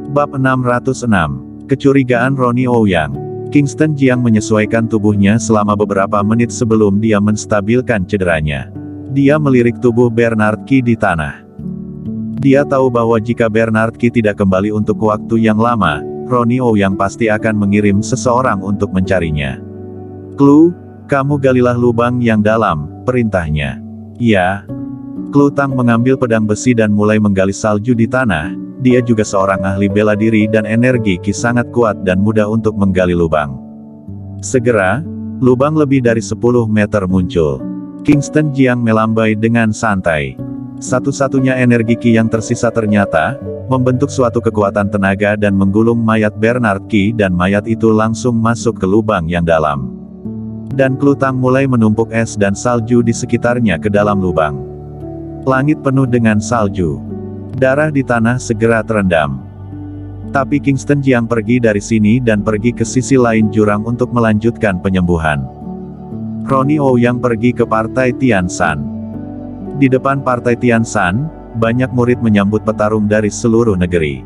Bab 606. Kecurigaan Ronnie Ouyang. Kingston Jiang menyesuaikan tubuhnya selama beberapa menit sebelum dia menstabilkan cederanya. Dia melirik tubuh Bernard Qi di tanah. Dia tahu bahwa jika Bernard Qi tidak kembali untuk waktu yang lama, Ronnie Ouyang pasti akan mengirim seseorang untuk mencarinya. Klu, kamu galilah lubang yang dalam, perintahnya. Ya. Klu Tang mengambil pedang besi dan mulai menggali salju di tanah. Dia juga seorang ahli bela diri dan energi Qi sangat kuat dan mudah untuk menggali lubang. Segera, lubang lebih dari 10 meter muncul. Kingston Jiang melambai dengan santai. Satu-satunya energi Qi yang tersisa ternyata membentuk suatu kekuatan tenaga dan menggulung mayat Bernard Qi, dan mayat itu langsung masuk ke lubang yang dalam. Dan Klu Tang mulai menumpuk es dan salju di sekitarnya ke dalam lubang. Langit penuh dengan salju. Darah di tanah segera terendam. Tapi Kingston Jiang pergi dari sini dan pergi ke sisi lain jurang untuk melanjutkan penyembuhan. Ronnie Ouyang pergi ke Partai Tian Shan. Di depan Partai Tian Shan, banyak murid menyambut petarung dari seluruh negeri.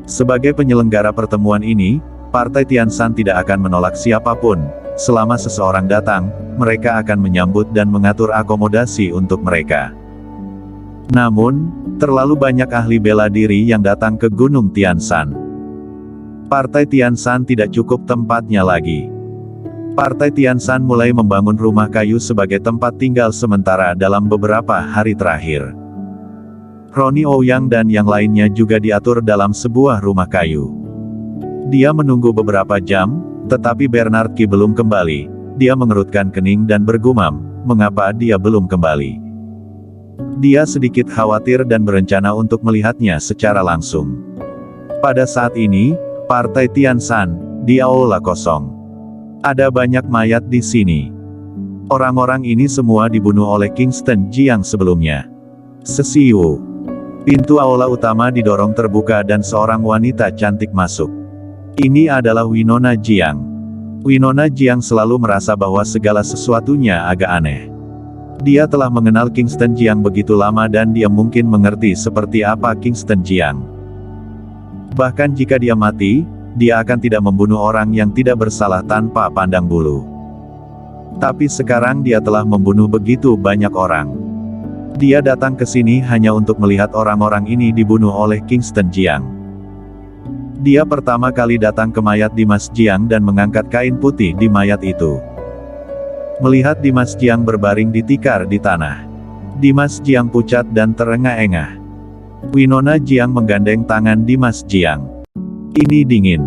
Sebagai penyelenggara pertemuan ini, Partai Tian Shan tidak akan menolak siapapun. Selama seseorang datang, mereka akan menyambut dan mengatur akomodasi untuk mereka. Namun, terlalu banyak ahli bela diri yang datang ke Gunung Tian Shan. Partai Tian Shan tidak cukup tempatnya lagi. Partai Tian Shan mulai membangun rumah kayu sebagai tempat tinggal sementara dalam beberapa hari terakhir. Ronnie Ouyang dan yang lainnya juga diatur dalam sebuah rumah kayu. Dia menunggu beberapa jam, tetapi Bernard Qi belum kembali. Dia mengerutkan kening dan bergumam, mengapa dia belum kembali. Dia sedikit khawatir dan berencana untuk melihatnya secara langsung. Pada saat ini, Partai Tian Shan, di aula kosong. Ada banyak mayat di sini. Orang-orang ini semua dibunuh oleh Kingston Jiang sebelumnya. Sesiu. Pintu aula utama didorong terbuka dan seorang wanita cantik masuk. Ini adalah Winona Jiang. Winona Jiang selalu merasa bahwa segala sesuatunya agak aneh. Dia telah mengenal Kingston Jiang begitu lama dan dia mungkin mengerti seperti apa Kingston Jiang. Bahkan jika dia mati, dia akan tidak membunuh orang yang tidak bersalah tanpa pandang bulu. Tapi sekarang dia telah membunuh begitu banyak orang. Dia datang ke sini hanya untuk melihat orang-orang ini dibunuh oleh Kingston Jiang. Dia pertama kali datang ke mayat Dimas Jiang dan mengangkat kain putih di mayat itu. Melihat Dimas Jiang berbaring di tikar di tanah. Dimas Jiang pucat dan terengah-engah. Winona Jiang menggandeng tangan Dimas Jiang. Ini dingin.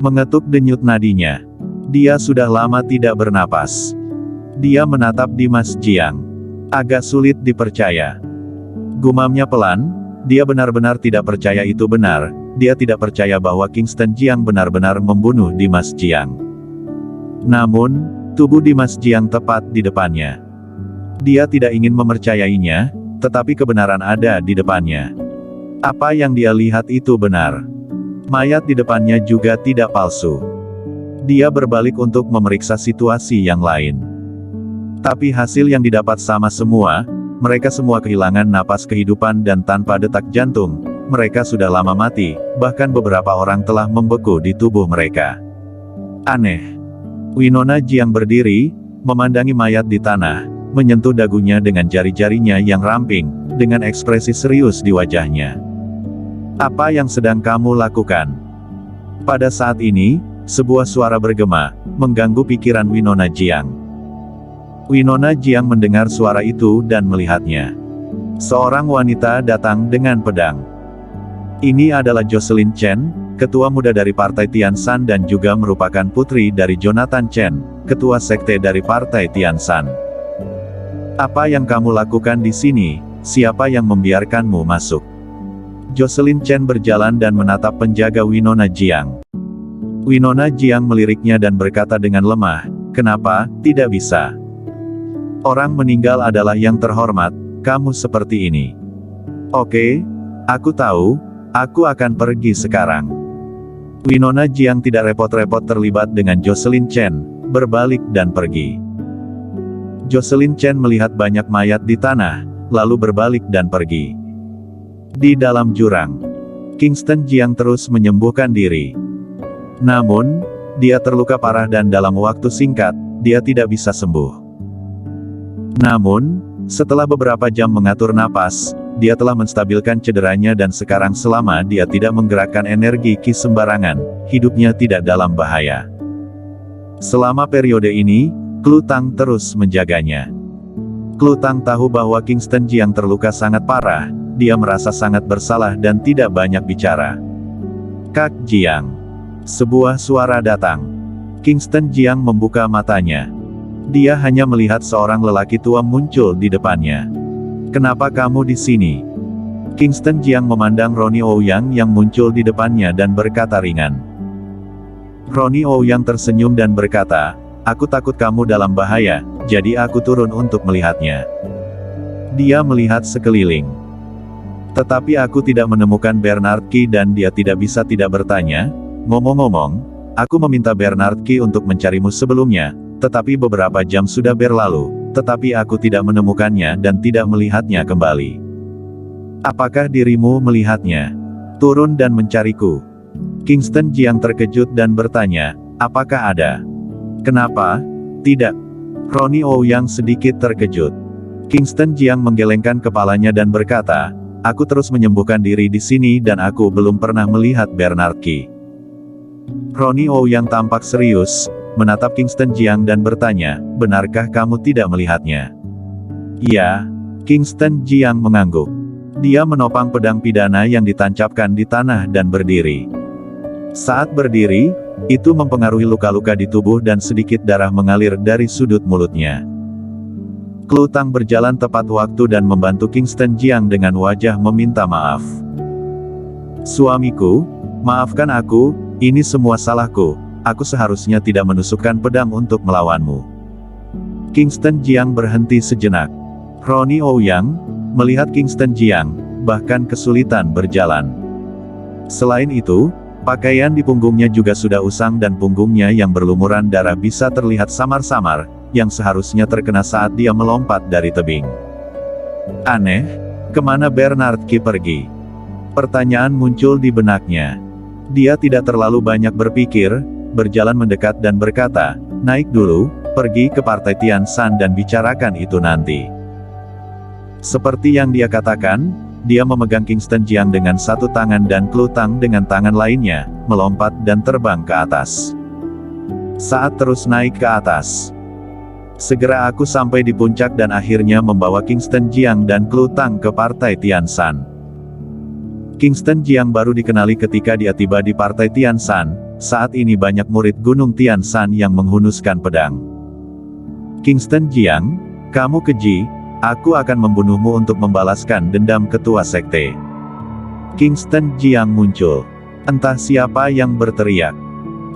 Mengetuk denyut nadinya. Dia sudah lama tidak bernapas. Dia menatap Dimas Jiang. Agak sulit dipercaya. Gumamnya pelan, dia benar-benar tidak percaya itu benar. Dia tidak percaya bahwa Kingston Jiang benar-benar membunuh Dimas Jiang. Namun, tubuh Dimas Jiang tepat di depannya. Dia tidak ingin mempercayainya, tetapi kebenaran ada di depannya. Apa yang dia lihat itu benar. Mayat di depannya juga tidak palsu. Dia berbalik untuk memeriksa situasi yang lain. Tapi hasil yang didapat sama semua, mereka semua kehilangan napas kehidupan dan tanpa detak jantung. Mereka sudah lama mati, bahkan beberapa orang telah membeku di tubuh mereka. Aneh. Winona Jiang berdiri, memandangi mayat di tanah, menyentuh dagunya dengan jari-jarinya yang ramping, dengan ekspresi serius di wajahnya. Apa yang sedang kamu lakukan? Pada saat ini, sebuah suara bergema, mengganggu pikiran Winona Jiang. Winona Jiang mendengar suara itu dan melihatnya. Seorang wanita datang dengan pedang. Ini adalah Jocelyn Chen, ketua muda dari Partai Tian Shan dan juga merupakan putri dari Jonathan Chen, ketua sekte dari Partai Tian Shan. Apa yang kamu lakukan di sini? Siapa yang membiarkanmu masuk? Jocelyn Chen berjalan dan menatap penjaga Winona Jiang. Winona Jiang meliriknya dan berkata dengan lemah, "Kenapa tidak bisa? Orang meninggal adalah yang terhormat, kamu seperti ini." "Oke, aku tahu. Aku akan pergi sekarang." Winona Jiang tidak repot-repot terlibat dengan Jocelyn Chen, berbalik dan pergi. Jocelyn Chen melihat banyak mayat di tanah, lalu berbalik dan pergi. Di dalam jurang, Kingston Jiang terus menyembuhkan diri. Namun, dia terluka parah dan dalam waktu singkat, dia tidak bisa sembuh. Namun, setelah beberapa jam mengatur napas, dia telah menstabilkan cederanya dan sekarang selama dia tidak menggerakkan energi ki sembarangan, hidupnya tidak dalam bahaya. Selama periode ini, Klu Tang terus menjaganya. Klu Tang tahu bahwa Kingston Jiang terluka sangat parah, dia merasa sangat bersalah dan tidak banyak bicara. Kak Jiang. Sebuah suara datang. Kingston Jiang membuka matanya. Dia hanya melihat seorang lelaki tua muncul di depannya. Kenapa kamu di sini? Kingston Jiang memandang Ronnie Ouyang yang muncul di depannya dan berkata ringan. Ronnie Ouyang tersenyum dan berkata, aku takut kamu dalam bahaya, jadi aku turun untuk melihatnya. Dia melihat sekeliling. Tetapi aku tidak menemukan Bernard Qi dan dia tidak bisa tidak bertanya. Ngomong-ngomong, aku meminta Bernard Qi untuk mencarimu sebelumnya, tetapi beberapa jam sudah berlalu, tetapi aku tidak menemukannya dan tidak melihatnya kembali. Apakah dirimu melihatnya? Turun dan mencariku. Kingston Jiang terkejut dan bertanya, apakah ada? Kenapa? Tidak. Ronnie Ouyang sedikit terkejut. Kingston Jiang menggelengkan kepalanya dan berkata, aku terus menyembuhkan diri di sini dan aku belum pernah melihat Bernard Qi. Ronnie Ouyang tampak serius, menatap Kingston Jiang dan bertanya, benarkah kamu tidak melihatnya? Iya. Kingston Jiang mengangguk. Dia menopang pedang pidana yang ditancapkan di tanah dan berdiri. Saat berdiri, itu mempengaruhi luka-luka di tubuh dan sedikit darah mengalir dari sudut mulutnya. Klu Tang berjalan tepat waktu dan membantu Kingston Jiang dengan wajah meminta maaf. Suamiku, maafkan aku, ini semua salahku. Aku seharusnya tidak menusukkan pedang untuk melawanmu. Kingston Jiang berhenti sejenak. Ronnie Ouyang melihat Kingston Jiang, bahkan kesulitan berjalan. Selain itu, pakaian di punggungnya juga sudah usang dan punggungnya yang berlumuran darah bisa terlihat samar-samar, yang seharusnya terkena saat dia melompat dari tebing. Aneh, kemana Bernard Qi pergi? Pertanyaan muncul di benaknya. Dia tidak terlalu banyak berpikir, berjalan mendekat dan berkata, naik dulu, pergi ke Partai Tian Shan dan bicarakan itu nanti. Seperti yang dia katakan, dia memegang Kingston Jiang dengan satu tangan dan Klu Tang dengan tangan lainnya, melompat dan terbang ke atas. Saat terus naik ke atas. Segera aku sampai di puncak dan akhirnya membawa Kingston Jiang dan Klu Tang ke Partai Tian Shan. Kingston Jiang baru dikenali ketika dia tiba di Partai Tian Shan, saat ini banyak murid Gunung Tian Shan yang menghunuskan pedang. Kingston Jiang, kamu keji, aku akan membunuhmu untuk membalaskan dendam ketua sekte. Kingston Jiang muncul. Entah siapa yang berteriak.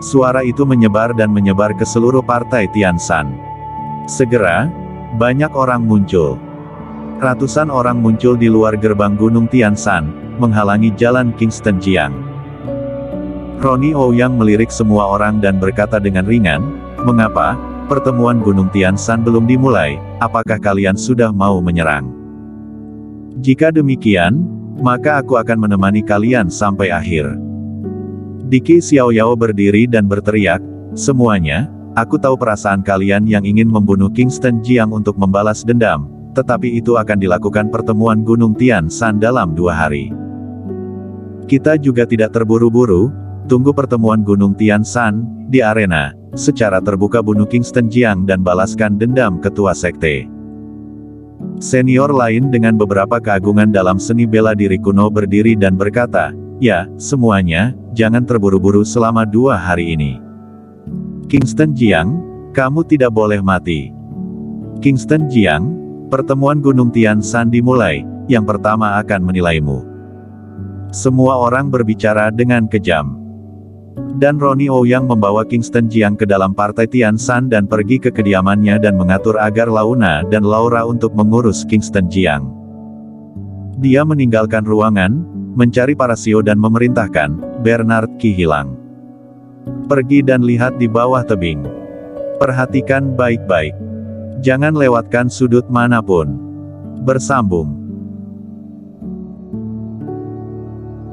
Suara itu menyebar dan menyebar ke seluruh Partai Tian Shan. Segera, banyak orang muncul. Ratusan orang muncul di luar gerbang Gunung Tian Shan, menghalangi jalan Kingston Jiang. Ronnie Ouyang melirik semua orang dan berkata dengan ringan, mengapa, pertemuan Gunung Tian Shan belum dimulai, apakah kalian sudah mau menyerang? Jika demikian, maka aku akan menemani kalian sampai akhir. Diki Xiaoyao berdiri dan berteriak, semuanya, aku tahu perasaan kalian yang ingin membunuh Kingston Jiang untuk membalas dendam, tetapi itu akan dilakukan pertemuan Gunung Tian Shan dalam 2 hari. Kita juga tidak terburu-buru, tunggu pertemuan Gunung Tian Shan, di arena, secara terbuka bunuh Kingston Jiang dan balaskan dendam ketua sekte. Senior lain dengan beberapa keagungan dalam seni bela diri kuno berdiri dan berkata, ya, semuanya, jangan terburu-buru selama 2 hari ini. Kingston Jiang, kamu tidak boleh mati. Kingston Jiang, pertemuan Gunung Tian Shan dimulai, yang pertama akan menilaimu. Semua orang berbicara dengan kejam. Dan Ronnie Ouyang membawa Kingston Jiang ke dalam Partai Tian Shan dan pergi ke kediamannya dan mengatur agar Launa dan Laura untuk mengurus Kingston Jiang. Dia meninggalkan ruangan, mencari para Sio dan memerintahkan, Bernard Qi hilang. Pergi dan lihat di bawah tebing. Perhatikan baik-baik. Jangan lewatkan sudut manapun. Bersambung.